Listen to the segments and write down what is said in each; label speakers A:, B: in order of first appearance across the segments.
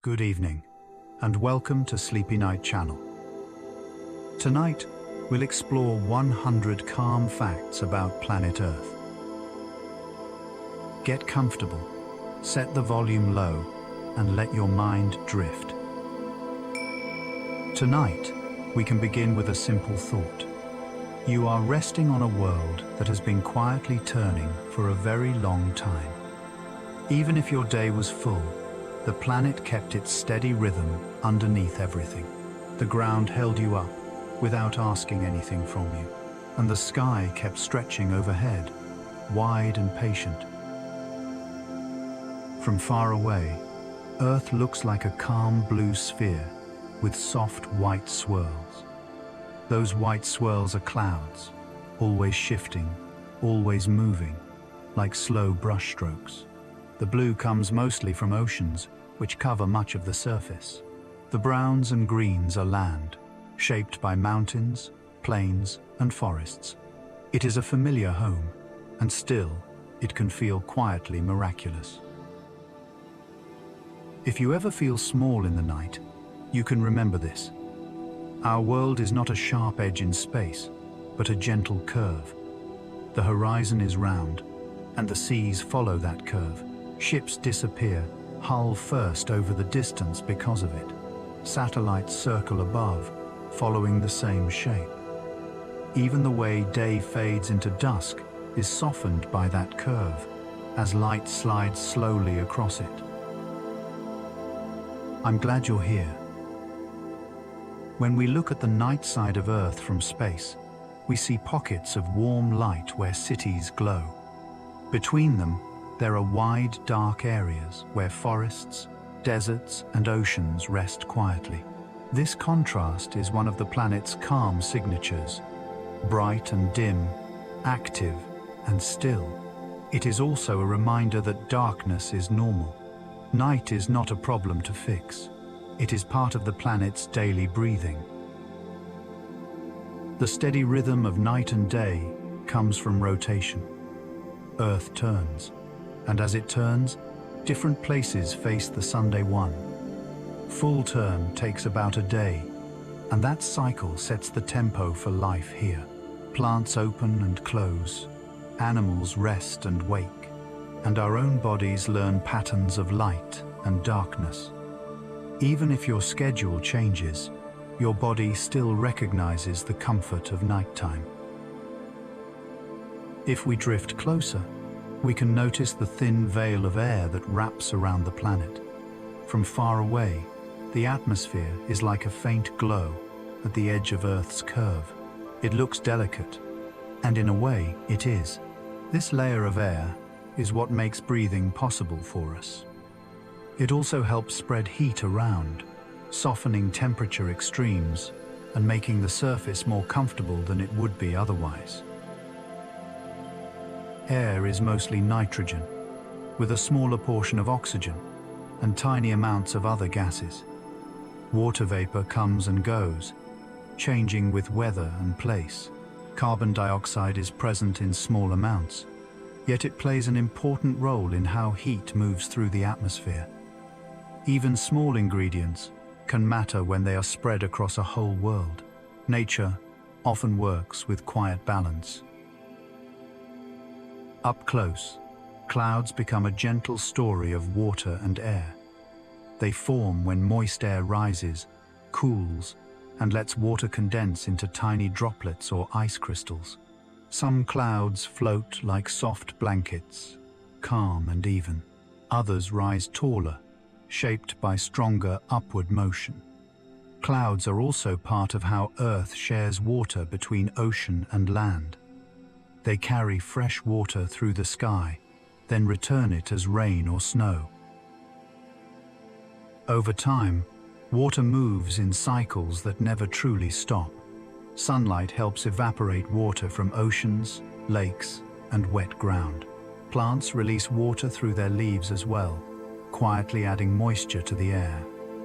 A: Good evening, and welcome to Sleepy Night Channel. Tonight, we'll explore 100 calm facts about planet Earth. Get comfortable, set the volume low, and let your mind drift. Tonight, we can begin with a simple thought. You are resting on a world that has been quietly turning for a very long time. Even if your day was full, the planet kept its steady rhythm underneath everything. The ground held you up without asking anything from you, and the sky kept stretching overhead, wide and patient. From far away, Earth looks like a calm blue sphere with soft white swirls. Those white swirls are clouds, always shifting, always moving, like slow brushstrokes. The blue comes mostly from oceans, which cover much of the surface. The browns and greens are land, shaped by mountains, plains, and forests. It is a familiar home, and still, it can feel quietly miraculous. If you ever feel small in the night, you can remember this. Our world is not a sharp edge in space, but a gentle curve. The horizon is round, and the seas follow that curve. Ships disappear, hull first over the distance because of it. Satellites circle above, following the same shape. Even the way day fades into dusk is softened by that curve, as light slides slowly across it. I'm glad you're here. When we look at the night side of Earth from space, we see pockets of warm light where cities glow. Between them, there are wide, dark areas where forests, deserts, and oceans rest quietly. This contrast is one of the planet's calm signatures. Bright and dim, active and still. It is also a reminder that darkness is normal. Night is not a problem to fix. It is part of the planet's daily breathing. The steady rhythm of night and day comes from rotation. Earth turns. And as it turns, different places face the Sunday one. Full turn takes about a day, and that cycle sets the tempo for life here. Plants open and close, animals rest and wake, and our own bodies learn patterns of light and darkness. Even if your schedule changes, your body still recognizes the comfort of nighttime. If we drift closer, we can notice the thin veil of air that wraps around the planet. From far away, the atmosphere is like a faint glow at the edge of Earth's curve. It looks delicate, and in a way, it is. This layer of air is what makes breathing possible for us. It also helps spread heat around, softening temperature extremes and making the surface more comfortable than it would be otherwise. Air is mostly nitrogen, with a smaller portion of oxygen and tiny amounts of other gases. Water vapor comes and goes, changing with weather and place. Carbon dioxide is present in small amounts, yet it plays an important role in how heat moves through the atmosphere. Even small ingredients can matter when they are spread across a whole world. Nature often works with quiet balance. Up close, clouds become a gentle story of water and air. They form when moist air rises, cools, and lets water condense into tiny droplets or ice crystals. Some clouds float like soft blankets, calm and even. Others rise taller, shaped by stronger upward motion. Clouds are also part of how Earth shares water between ocean and land. They carry fresh water through the sky, then return it as rain or snow. Over time, water moves in cycles that never truly stop. Sunlight helps evaporate water from oceans, lakes, and wet ground. Plants release water through their leaves as well, quietly adding moisture to the air.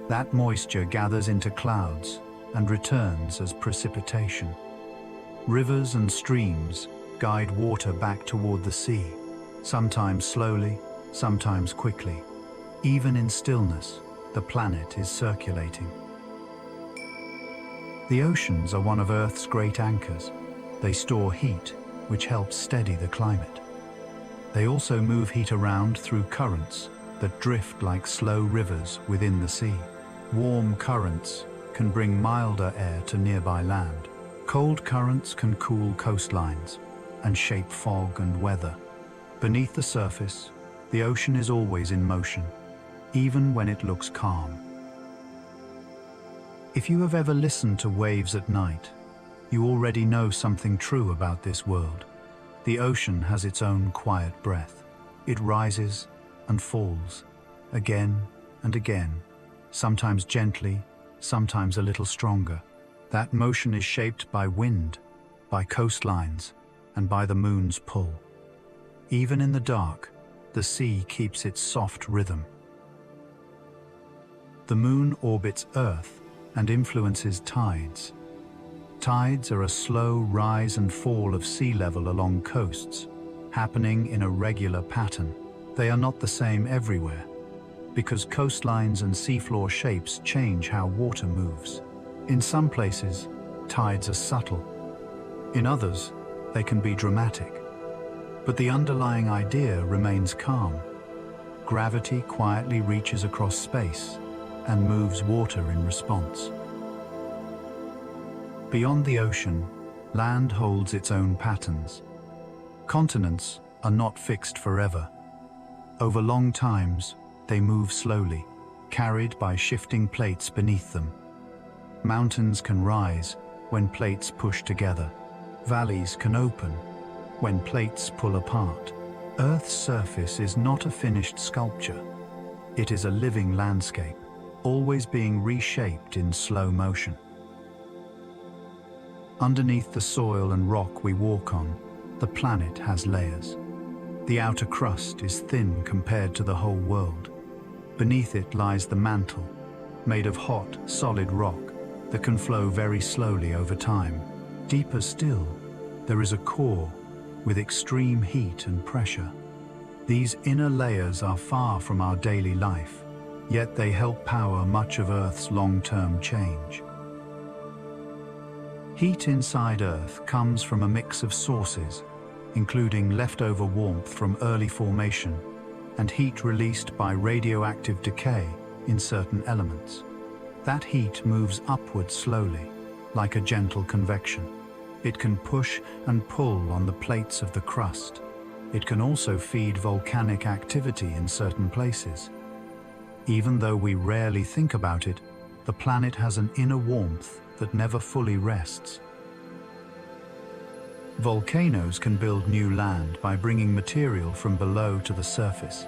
A: That moisture gathers into clouds and returns as precipitation. Rivers and streams guide water back toward the sea, sometimes slowly, sometimes quickly. Even in stillness, the planet is circulating. The oceans are one of Earth's great anchors. They store heat, which helps steady the climate. They also move heat around through currents that drift like slow rivers within the sea. Warm currents can bring milder air to nearby land. Cold currents can cool coastlines and shape fog and weather. Beneath the surface, the ocean is always in motion, even when it looks calm. If you have ever listened to waves at night, you already know something true about this world. The ocean has its own quiet breath. It rises and falls, again and again, sometimes gently, sometimes a little stronger. That motion is shaped by wind, by coastlines, and by the moon's pull. Even in the dark, the sea keeps its soft rhythm. The moon orbits Earth and influences tides. Tides are a slow rise and fall of sea level along coasts, happening in a regular pattern. They are not the same everywhere, because coastlines and seafloor shapes change how water moves. In some places, tides are subtle. In others, they can be dramatic. But the underlying idea remains calm. Gravity quietly reaches across space and moves water in response. Beyond the ocean, land holds its own patterns. Continents are not fixed forever. Over long times, they move slowly, carried by shifting plates beneath them. Mountains can rise when plates push together. Valleys can open when plates pull apart. Earth's surface is not a finished sculpture. It is a living landscape, always being reshaped in slow motion. Underneath the soil and rock we walk on, the planet has layers. The outer crust is thin compared to the whole world. Beneath it lies the mantle, made of hot, solid rock that can flow very slowly over time. Deeper still, there is a core with extreme heat and pressure. These inner layers are far from our daily life, yet they help power much of Earth's long-term change. Heat inside Earth comes from a mix of sources, including leftover warmth from early formation and heat released by radioactive decay in certain elements. That heat moves upward slowly, like a gentle convection. It can push and pull on the plates of the crust. It can also feed volcanic activity in certain places. Even though we rarely think about it, the planet has an inner warmth that never fully rests. Volcanoes can build new land by bringing material from below to the surface.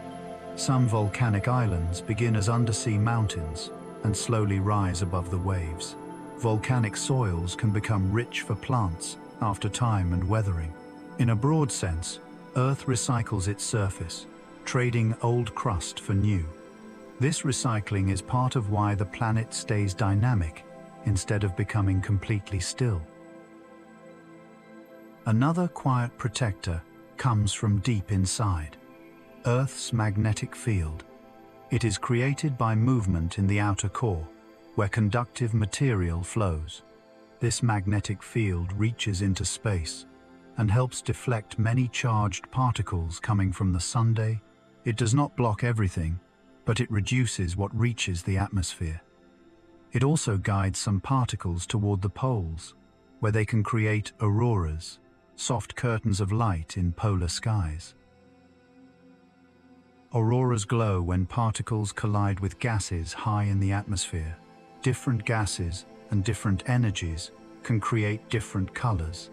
A: Some volcanic islands begin as undersea mountains and slowly rise above the waves. Volcanic soils can become rich for plants after time and weathering. In a broad sense, Earth recycles its surface, trading old crust for new. This recycling is part of why the planet stays dynamic instead of becoming completely still. Another quiet protector comes from deep inside, Earth's magnetic field. It is created by movement in the outer core, where conductive material flows. This magnetic field reaches into space and helps deflect many charged particles coming from the sun. It does not block everything, but it reduces what reaches the atmosphere. It also guides some particles toward the poles, where they can create auroras, soft curtains of light in polar skies. Auroras glow when particles collide with gases high in the atmosphere. Different gases and different energies can create different colors.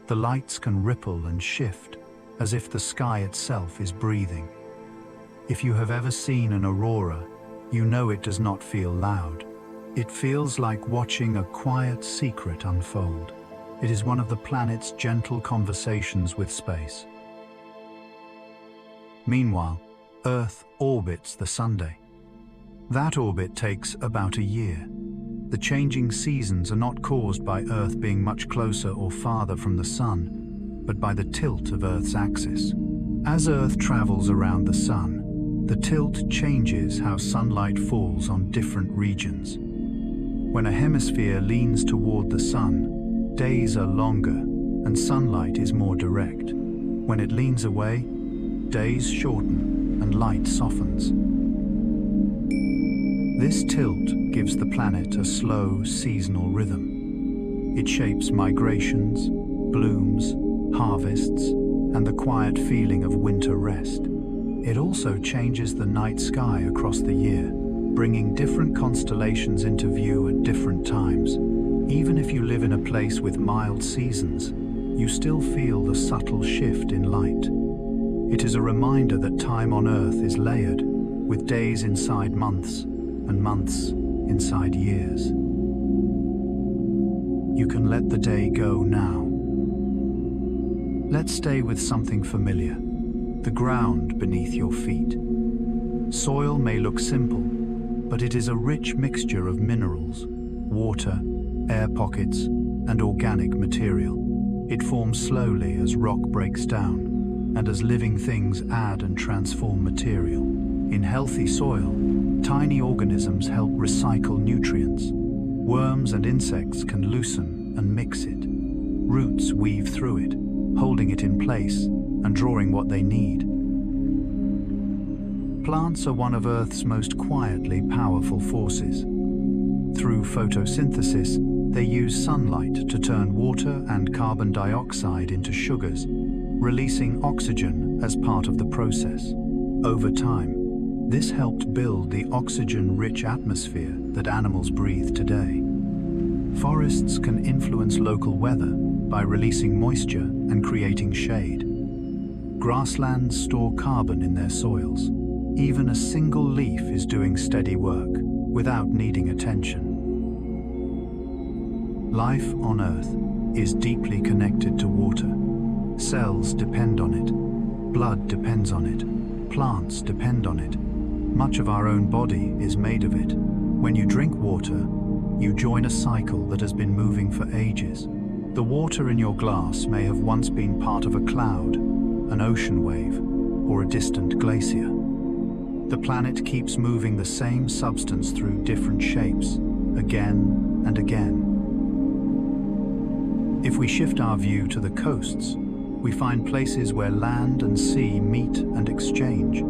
A: The lights can ripple and shift as if the sky itself is breathing. If you have ever seen an aurora, you know it does not feel loud. It feels like watching a quiet secret unfold. It is one of the planet's gentle conversations with space. Meanwhile, Earth orbits the Sun. That orbit takes about a year. The changing seasons are not caused by Earth being much closer or farther from the Sun, but by the tilt of Earth's axis. As Earth travels around the Sun, The tilt changes how sunlight falls on different regions. When a hemisphere leans toward the sun, days are longer and sunlight is more direct. When it leans away, days shorten and light softens. This tilt gives the planet a slow seasonal rhythm. It shapes migrations, blooms, harvests, and the quiet feeling of winter rest. It also changes the night sky across the year, bringing different constellations into view at different times. Even if you live in a place with mild seasons, you still feel the subtle shift in light. It is a reminder that time on Earth is layered, with days inside months and months inside years. You can let the day go now. Let's stay with something familiar, the ground beneath your feet. Soil may look simple, but it is a rich mixture of minerals, water, air pockets, and organic material. It forms slowly as rock breaks down, and as living things add and transform material. In healthy soil, tiny organisms help recycle nutrients. Worms and insects can loosen and mix it. Roots weave through it, holding it in place and drawing what they need. Plants are one of Earth's most quietly powerful forces. Through photosynthesis, they use sunlight to turn water and carbon dioxide into sugars, releasing oxygen as part of the process. Over time, this helped build the oxygen-rich atmosphere that animals breathe today. Forests can influence local weather by releasing moisture and creating shade. Grasslands store carbon in their soils. Even a single leaf is doing steady work without needing attention. Life on Earth is deeply connected to water. Cells depend on it. Blood depends on it. Plants depend on it. Much of our own body is made of it. When you drink water, you join a cycle that has been moving for ages. The water in your glass may have once been part of a cloud, an ocean wave, or a distant glacier. The planet keeps moving the same substance through different shapes, again and again. If we shift our view to the coasts, we find places where land and sea meet and exchange.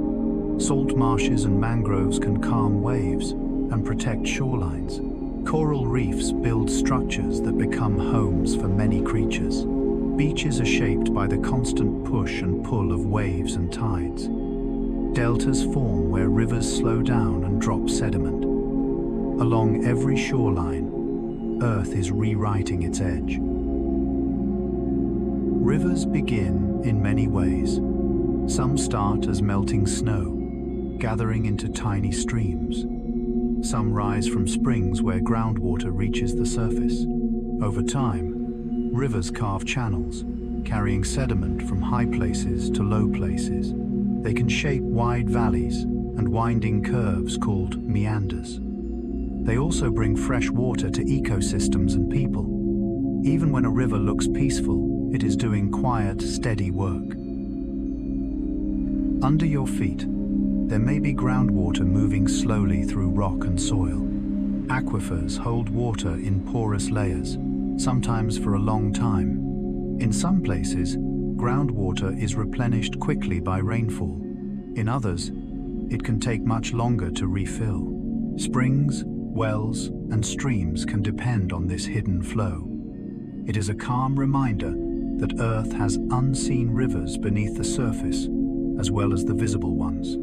A: Salt marshes and mangroves can calm waves and protect shorelines. Coral reefs build structures that become homes for many creatures. Beaches are shaped by the constant push and pull of waves and tides. Deltas form where rivers slow down and drop sediment. Along every shoreline, Earth is rewriting its edge. Rivers begin in many ways. Some start as melting snow, gathering into tiny streams. Some rise from springs where groundwater reaches the surface. Over time, rivers carve channels, carrying sediment from high places to low places. They can shape wide valleys and winding curves called meanders. They also bring fresh water to ecosystems and people. Even when a river looks peaceful, it is doing quiet, steady work. Under your feet, there may be groundwater moving slowly through rock and soil. Aquifers hold water in porous layers, sometimes for a long time. In some places, groundwater is replenished quickly by rainfall. In others, it can take much longer to refill. Springs, wells, and streams can depend on this hidden flow. It is a calm reminder that Earth has unseen rivers beneath the surface, as well as the visible ones.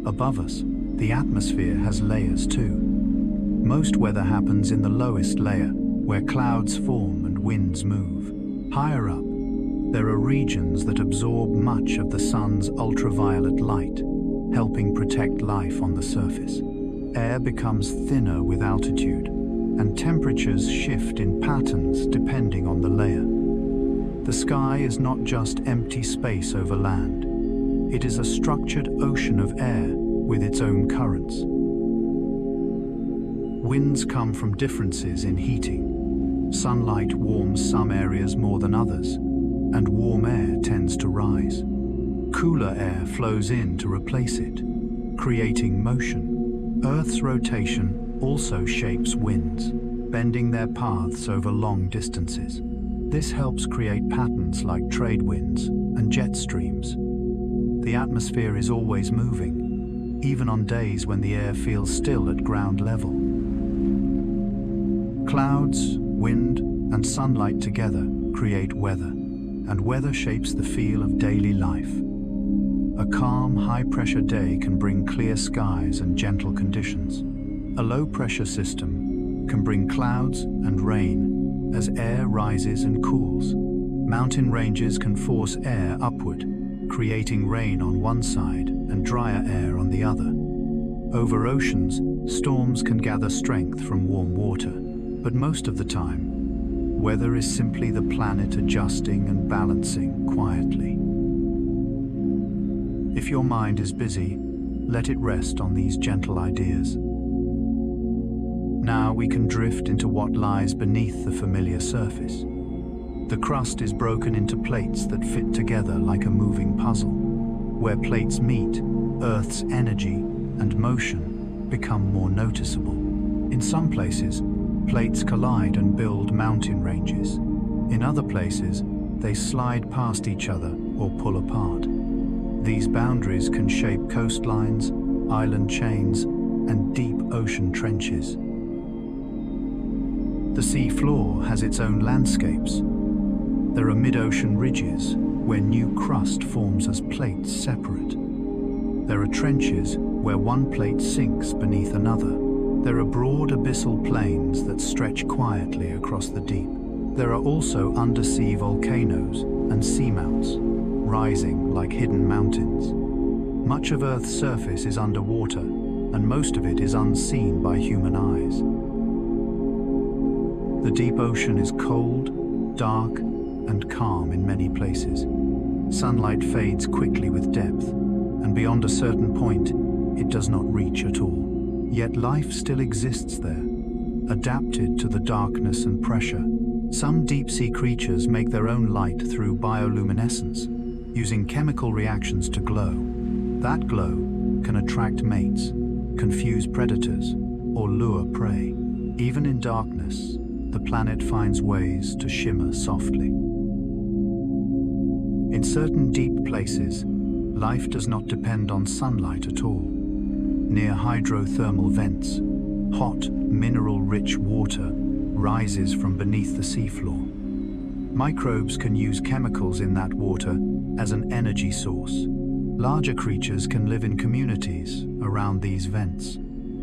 A: Above us, the atmosphere has layers too. Most weather happens in the lowest layer, where clouds form and winds move. Higher up, there are regions that absorb much of the sun's ultraviolet light, helping protect life on the surface. Air becomes thinner with altitude, and temperatures shift in patterns depending on the layer. The sky is not just empty space over land. It is a structured ocean of air with its own currents. Winds come from differences in heating. Sunlight warms some areas more than others, and warm air tends to rise. Cooler air flows in to replace it, creating motion. Earth's rotation also shapes winds, bending their paths over long distances. This helps create patterns like trade winds and jet streams. The atmosphere is always moving, even on days when the air feels still at ground level. Clouds, wind, and sunlight together create weather, and weather shapes the feel of daily life. A calm, high-pressure day can bring clear skies and gentle conditions. A low-pressure system can bring clouds and rain as air rises and cools. Mountain ranges can force air upward, creating rain on one side and drier air on the other. Over oceans, storms can gather strength from warm water, but most of the time, weather is simply the planet adjusting and balancing quietly. If your mind is busy, let it rest on these gentle ideas. Now we can drift into what lies beneath the familiar surface. The crust is broken into plates that fit together like a moving puzzle. Where plates meet, Earth's energy and motion become more noticeable. In some places, plates collide and build mountain ranges. In other places, they slide past each other or pull apart. These boundaries can shape coastlines, island chains, and deep ocean trenches. The sea floor has its own landscapes. There are mid-ocean ridges where new crust forms as plates separate. There are trenches where one plate sinks beneath another. There are broad abyssal plains that stretch quietly across the deep. There are also undersea volcanoes and seamounts, rising like hidden mountains. Much of Earth's surface is underwater, and most of it is unseen by human eyes. The deep ocean is cold, dark, and calm in many places. Sunlight fades quickly with depth, and beyond a certain point, it does not reach at all. Yet life still exists there, adapted to the darkness and pressure. Some deep-sea creatures make their own light through bioluminescence, using chemical reactions to glow. That glow can attract mates, confuse predators, or lure prey. Even in darkness, the planet finds ways to shimmer softly. In certain deep places, life does not depend on sunlight at all. Near hydrothermal vents, hot, mineral-rich water rises from beneath the seafloor. Microbes can use chemicals in that water as an energy source. Larger creatures can live in communities around these vents,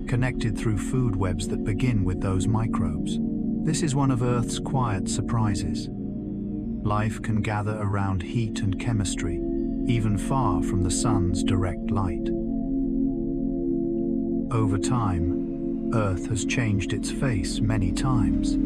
A: connected through food webs that begin with those microbes. This is one of Earth's quiet surprises. Life can gather around heat and chemistry, even far from the sun's direct light. Over time, Earth has changed its face many times.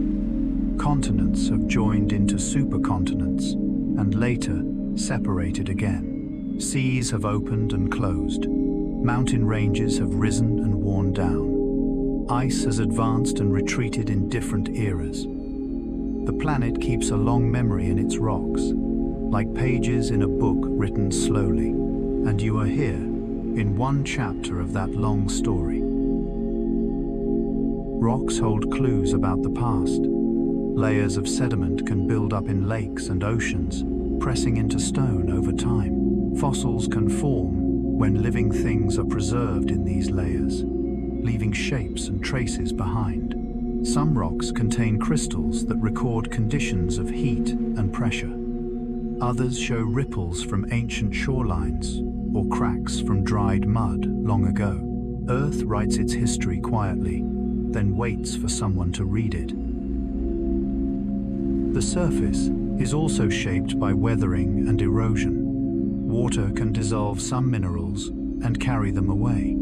A: Continents have joined into supercontinents and later separated again. Seas have opened and closed. Mountain ranges have risen and worn down. Ice has advanced and retreated in different eras. The planet keeps a long memory in its rocks, like pages in a book written slowly, and you are here in one chapter of that long story. Rocks hold clues about the past. Layers of sediment can build up in lakes and oceans, pressing into stone over time. Fossils can form when living things are preserved in these layers, leaving shapes and traces behind. Some rocks contain crystals that record conditions of heat and pressure. Others show ripples from ancient shorelines or cracks from dried mud long ago. Earth writes its history quietly, then waits for someone to read it. The surface is also shaped by weathering and erosion. Water can dissolve some minerals and carry them away.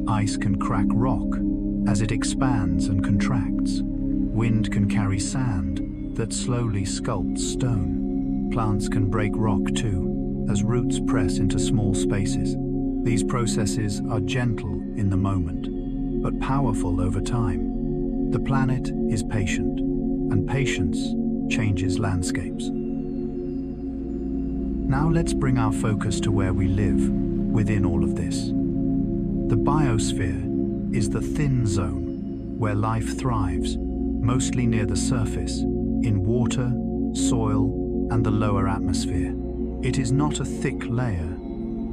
A: Ice can crack rock as it expands and contracts. Wind can carry sand that slowly sculpts stone. Plants can break rock too, as roots press into small spaces. These processes are gentle in the moment, but powerful over time. The planet is patient, and patience changes landscapes. Now let's bring our focus to where we live, within all of this. The biosphere is the thin zone where life thrives, mostly near the surface, in water, soil, and the lower atmosphere. It is not a thick layer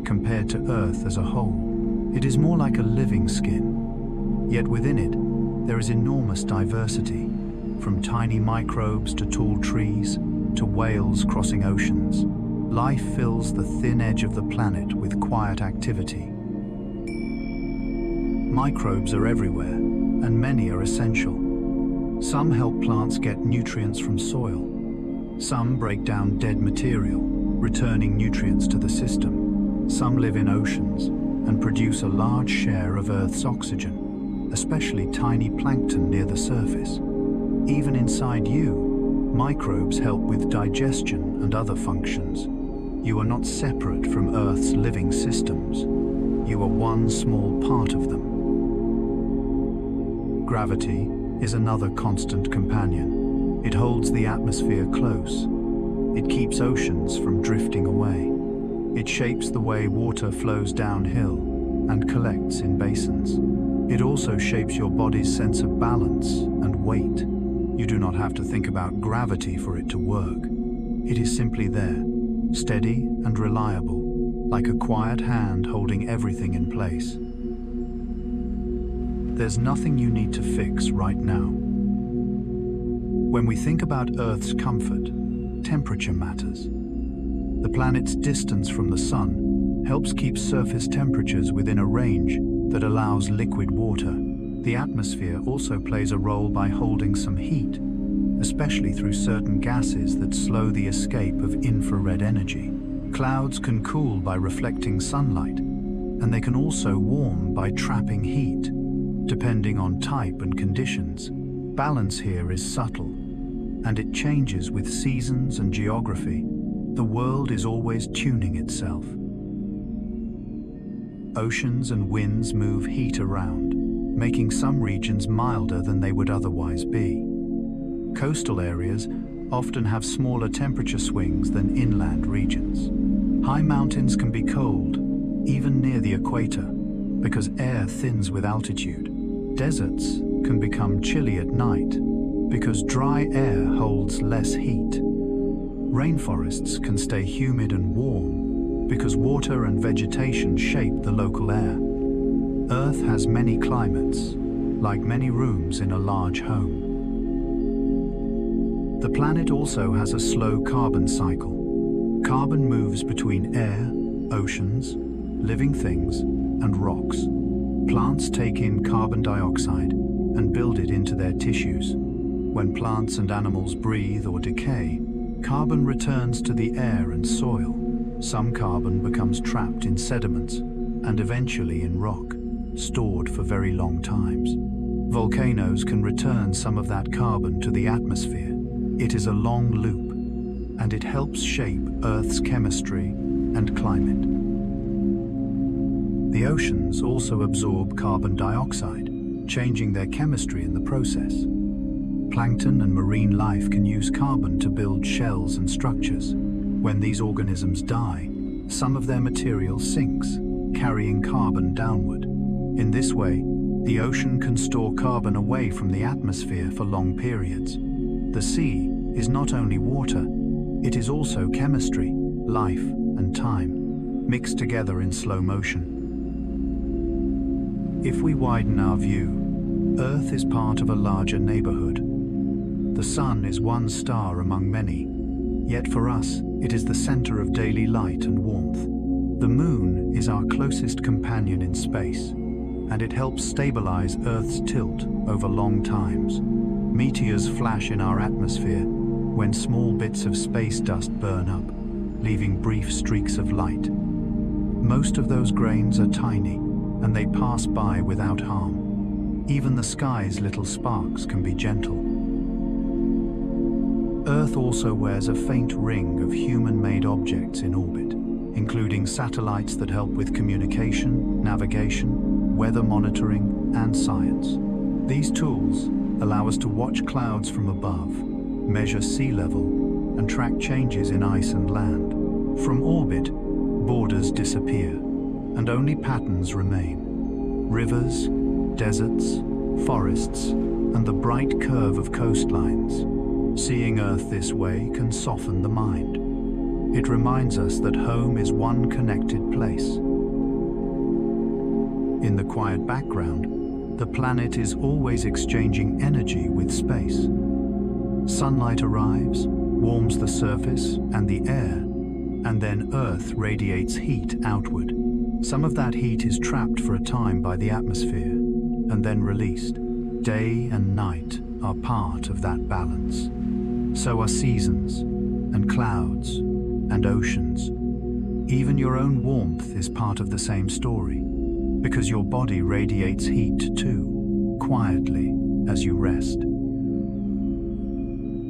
A: compared to Earth as a whole. It is more like a living skin. Yet within it, there is enormous diversity, from tiny microbes to tall trees, to whales crossing oceans. Life fills the thin edge of the planet with quiet activity. Microbes are everywhere, and many are essential. Some help plants get nutrients from soil. Some break down dead material, returning nutrients to the system. Some live in oceans and produce a large share of Earth's oxygen, especially tiny plankton near the surface. Even inside you, microbes help with digestion and other functions. You are not separate from Earth's living systems. You are one small part of them. Gravity is another constant companion. It holds the atmosphere close. It keeps oceans from drifting away. It shapes the way water flows downhill and collects in basins. It also shapes your body's sense of balance and weight. You do not have to think about gravity for it to work. It is simply there, steady and reliable, like a quiet hand holding everything in place. There's nothing you need to fix right now. When we think about Earth's comfort, temperature matters. The planet's distance from the sun helps keep surface temperatures within a range that allows liquid water. The atmosphere also plays a role by holding some heat, especially through certain gases that slow the escape of infrared energy. Clouds can cool by reflecting sunlight, and they can also warm by trapping heat, depending on type and conditions. Balance here is subtle, and it changes with seasons and geography. The world is always tuning itself. Oceans and winds move heat around, making some regions milder than they would otherwise be. Coastal areas often have smaller temperature swings than inland regions. High mountains can be cold, even near the equator, because air thins with altitude. Deserts can become chilly at night, because dry air holds less heat. Rainforests can stay humid and warm, because water and vegetation shape the local air. Earth has many climates, like many rooms in a large home. The planet also has a slow carbon cycle. Carbon moves between air, oceans, living things, and rocks. Plants take in carbon dioxide and build it into their tissues. When plants and animals breathe or decay, carbon returns to the air and soil. Some carbon becomes trapped in sediments and eventually in rock, stored for very long times. Volcanoes can return some of that carbon to the atmosphere. It is a long loop, and it helps shape Earth's chemistry and climate. The oceans also absorb carbon dioxide, changing their chemistry in the process. Plankton and marine life can use carbon to build shells and structures. When these organisms die, some of their material sinks, carrying carbon downward. In this way, the ocean can store carbon away from the atmosphere for long periods. The sea is not only water, it is also chemistry, life, and time, mixed together in slow motion. If we widen our view, Earth is part of a larger neighborhood. The sun is one star among many, yet for us, it is the center of daily light and warmth. The moon is our closest companion in space, and it helps stabilize Earth's tilt over long times. Meteors flash in our atmosphere when small bits of space dust burn up, leaving brief streaks of light. Most of those grains are tiny, and they pass by without harm. Even the sky's little sparks can be gentle. Earth also wears a faint ring of human-made objects in orbit, including satellites that help with communication, navigation, weather monitoring, and science. These tools allow us to watch clouds from above, measure sea level, and track changes in ice and land. From orbit, borders disappear, and only patterns remain. Rivers, deserts, forests, and the bright curve of coastlines. Seeing Earth this way can soften the mind. It reminds us that home is one connected place. In the quiet background, the planet is always exchanging energy with space. Sunlight arrives, warms the surface and the air, and then Earth radiates heat outward. Some of that heat is trapped for a time by the atmosphere, and then released. Day and night are part of that balance. So are seasons, and clouds, and oceans. Even your own warmth is part of the same story, because your body radiates heat too, quietly as you rest.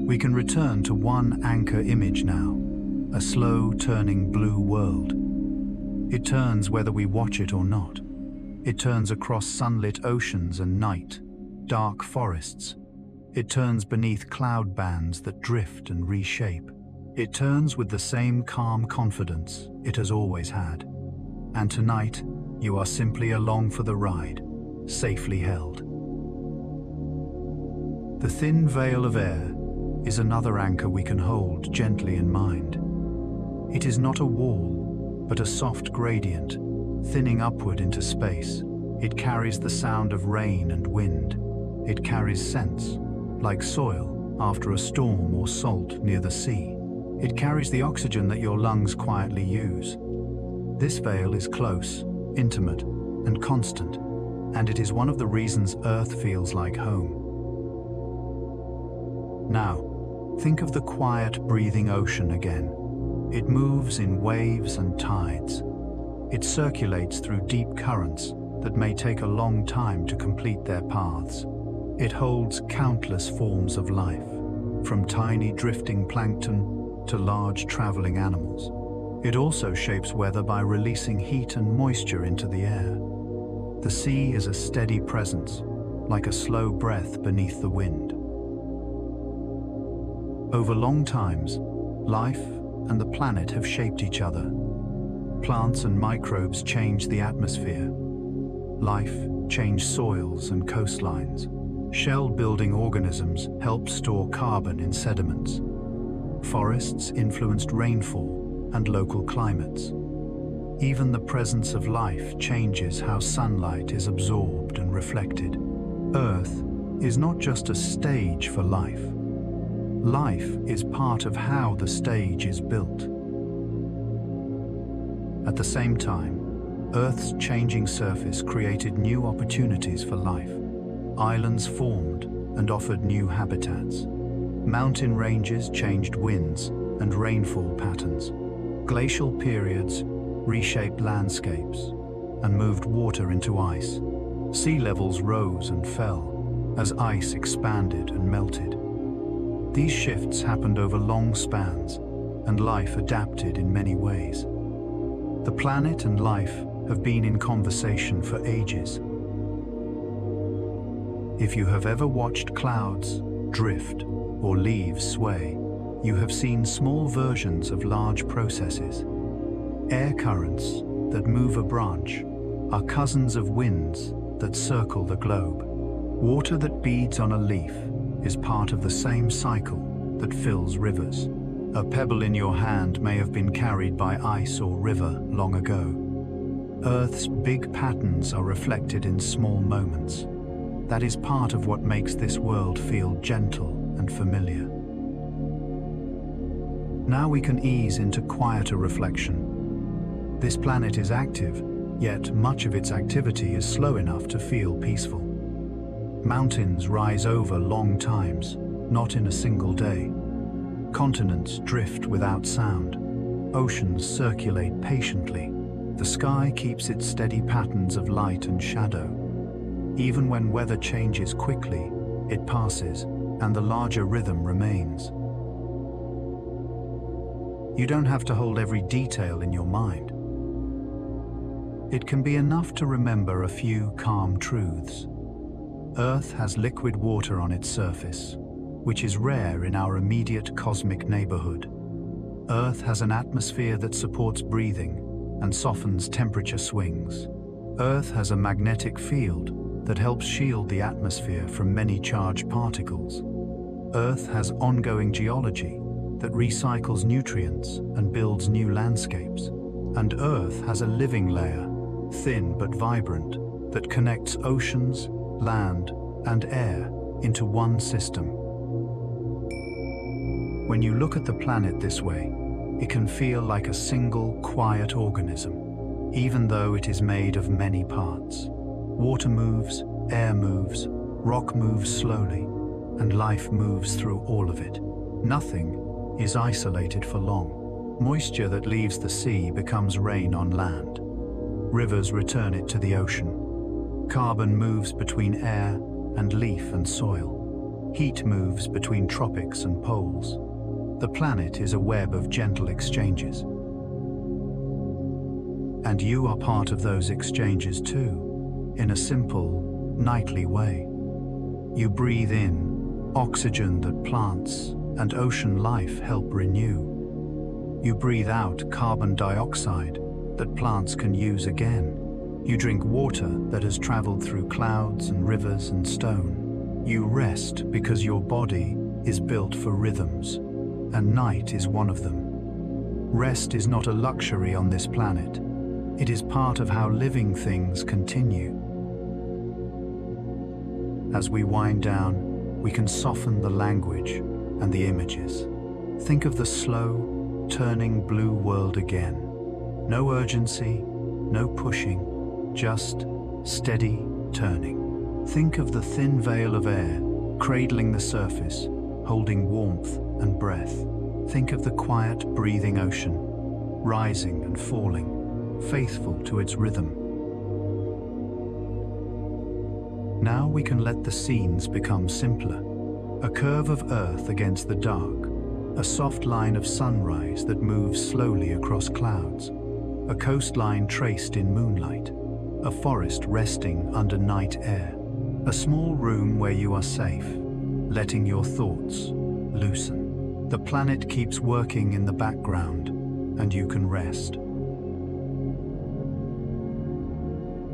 A: We can return to one anchor image now, a slow turning blue world. It turns whether we watch it or not. It turns across sunlit oceans and night, dark forests. It turns beneath cloud bands that drift and reshape. It turns with the same calm confidence it has always had. And tonight, you are simply along for the ride, safely held. The thin veil of air is another anchor we can hold gently in mind. It is not a wall, but a soft gradient, thinning upward into space. It carries the sound of rain and wind. It carries scents, like soil after a storm or salt near the sea. It carries the oxygen that your lungs quietly use. This veil is close, intimate, and constant, and it is one of the reasons Earth feels like home. Now, think of the quiet, breathing ocean again. It moves in waves and tides. It circulates through deep currents that may take a long time to complete their paths. It holds countless forms of life, from tiny drifting plankton to large traveling animals. It also shapes weather by releasing heat and moisture into the air. The sea is a steady presence, like a slow breath beneath the wind. Over long times, life and the planet have shaped each other. Plants and microbes change the atmosphere. Life changed soils and coastlines. Shell-building organisms help store carbon in sediments. Forests influenced rainfall and local climates. Even the presence of life changes how sunlight is absorbed and reflected. Earth is not just a stage for life. Life is part of how the stage is built. At the same time, Earth's changing surface created new opportunities for life. Islands formed and offered new habitats. Mountain ranges changed winds and rainfall patterns. Glacial periods reshaped landscapes and moved water into ice. Sea levels rose and fell as ice expanded and melted. These shifts happened over long spans, and life adapted in many ways. The planet and life have been in conversation for ages. If you have ever watched clouds drift or leaves sway, you have seen small versions of large processes. Air currents that move a branch are cousins of winds that circle the globe. Water that beads on a leaf is part of the same cycle that fills rivers. A pebble in your hand may have been carried by ice or river long ago. Earth's big patterns are reflected in small moments. That is part of what makes this world feel gentle and familiar. Now we can ease into quieter reflection. This planet is active, yet much of its activity is slow enough to feel peaceful. Mountains rise over long times, not in a single day. Continents drift without sound. Oceans circulate patiently. The sky keeps its steady patterns of light and shadow. Even when weather changes quickly, it passes, and the larger rhythm remains. You don't have to hold every detail in your mind. It can be enough to remember a few calm truths. Earth has liquid water on its surface, which is rare in our immediate cosmic neighborhood. Earth has an atmosphere that supports breathing and softens temperature swings. Earth has a magnetic field that helps shield the atmosphere from many charged particles. Earth has ongoing geology that recycles nutrients and builds new landscapes. And Earth has a living layer, thin but vibrant, that connects oceans, land, and air into one system. When you look at the planet this way, it can feel like a single, quiet organism, even though it is made of many parts. Water moves, air moves, rock moves slowly, and life moves through all of it. Nothing is isolated for long. Moisture that leaves the sea becomes rain on land. Rivers return it to the ocean. Carbon moves between air and leaf and soil. Heat moves between tropics and poles. The planet is a web of gentle exchanges. And you are part of those exchanges too, in a simple, nightly way. You breathe in oxygen that plants and ocean life help renew. You breathe out carbon dioxide that plants can use again. You drink water that has traveled through clouds and rivers and stone. You rest because your body is built for rhythms, and night is one of them. Rest is not a luxury on this planet. It is part of how living things continue. As we wind down, we can soften the language and the images. Think of the slow, turning blue world again. No urgency, no pushing, just steady turning. Think of the thin veil of air cradling the surface, holding warmth and breath. Think of the quiet, breathing ocean, rising and falling, faithful to its rhythm. Now we can let the scenes become simpler. A curve of earth against the dark, a soft line of sunrise that moves slowly across clouds, a coastline traced in moonlight, a forest resting under night air, a small room where you are safe, letting your thoughts loosen. The planet keeps working in the background, and you can rest.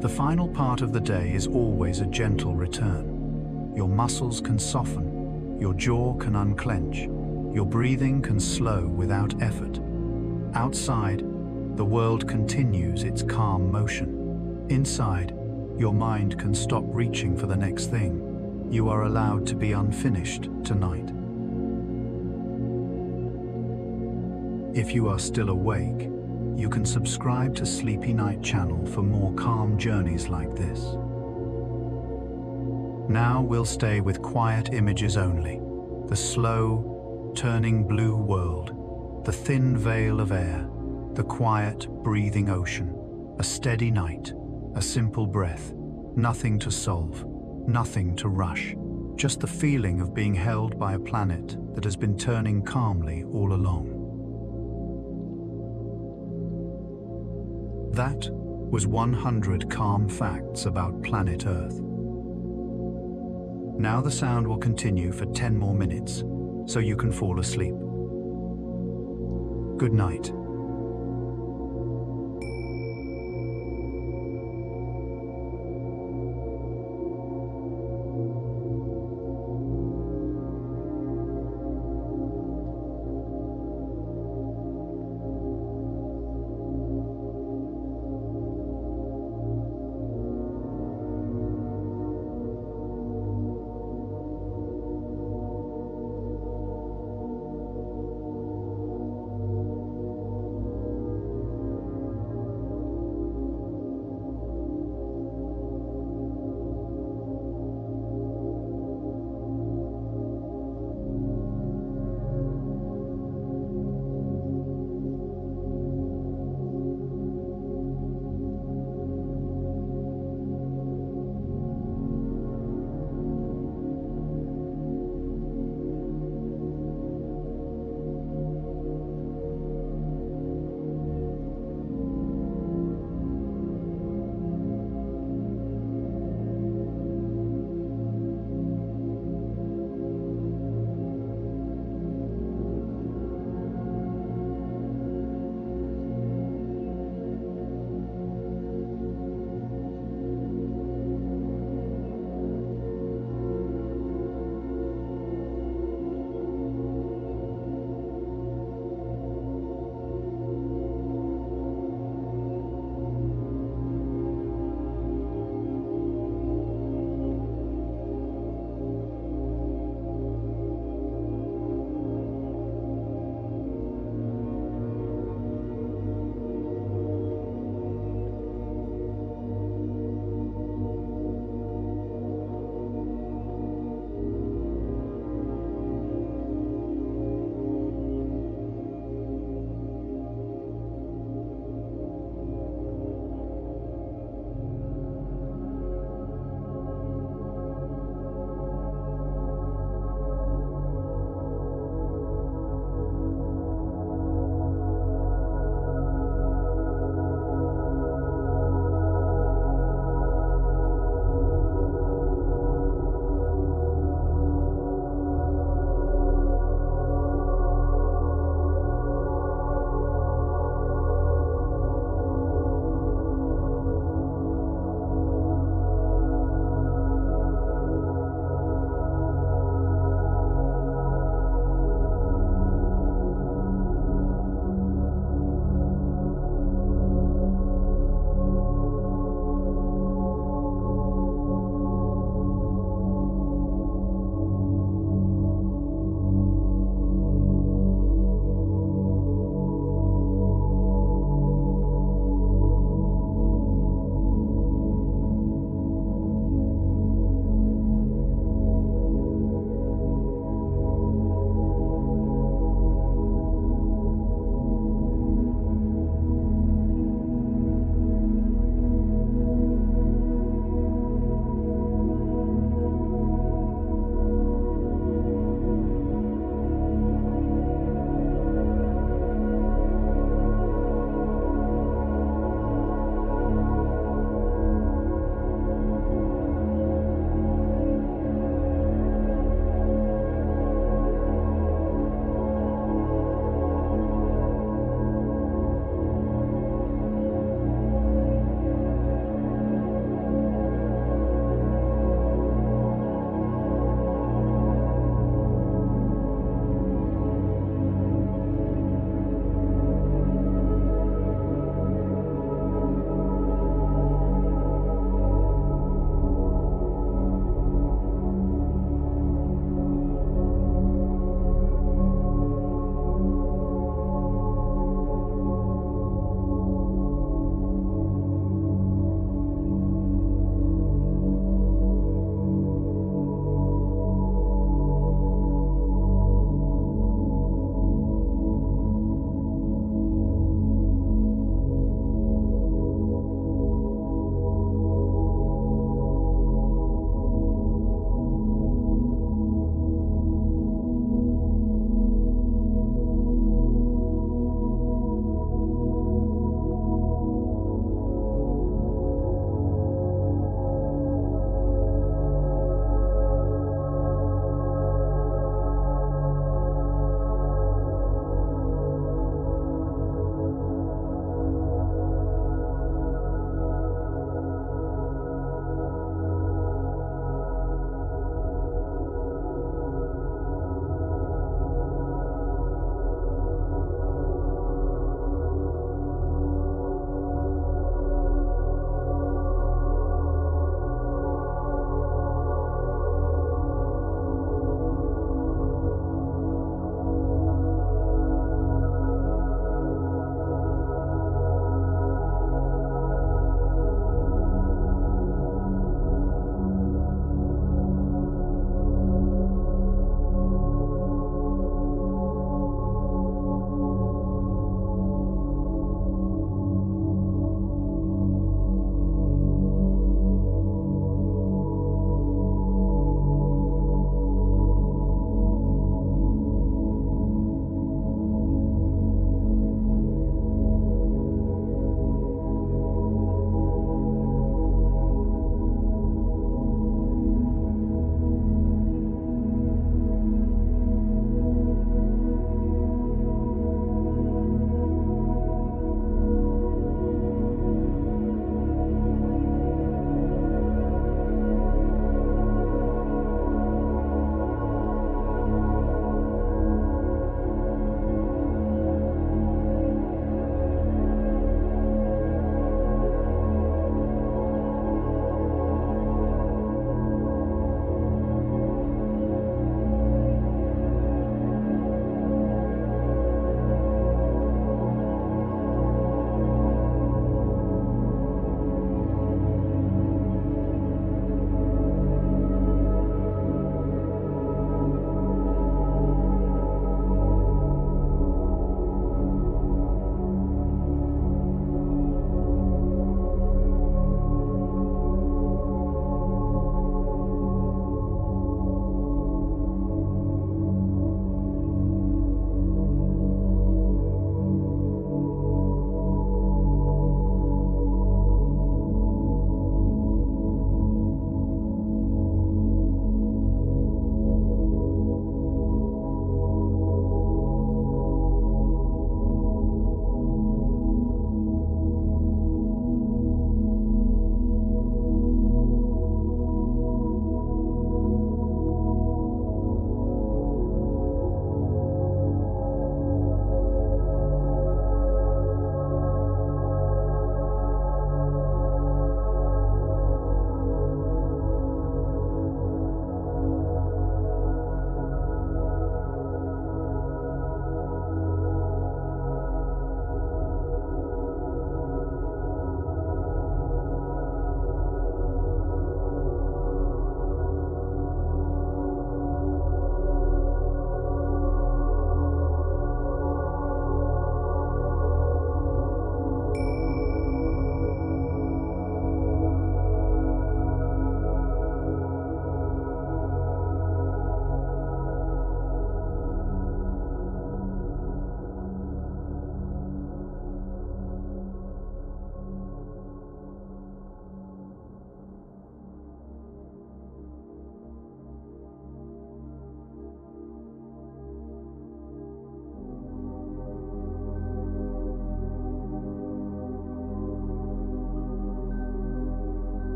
A: The final part of the day is always a gentle return. Your muscles can soften, your jaw can unclench, your breathing can slow without effort. Outside, the world continues its calm motion. Inside, your mind can stop reaching for the next thing. You are allowed to be unfinished tonight. If you are still awake, you can subscribe to Sleepy Night channel for more calm journeys like this. Now we'll stay with quiet images only. The slow, turning blue world, the thin veil of air, the quiet, breathing ocean, a steady night, a simple breath, nothing to solve, nothing to rush, just the feeling of being held by a planet that has been turning calmly all along. That was 100 calm facts about planet Earth. Now the sound will continue for 10 more minutes, so you can fall asleep. Good night.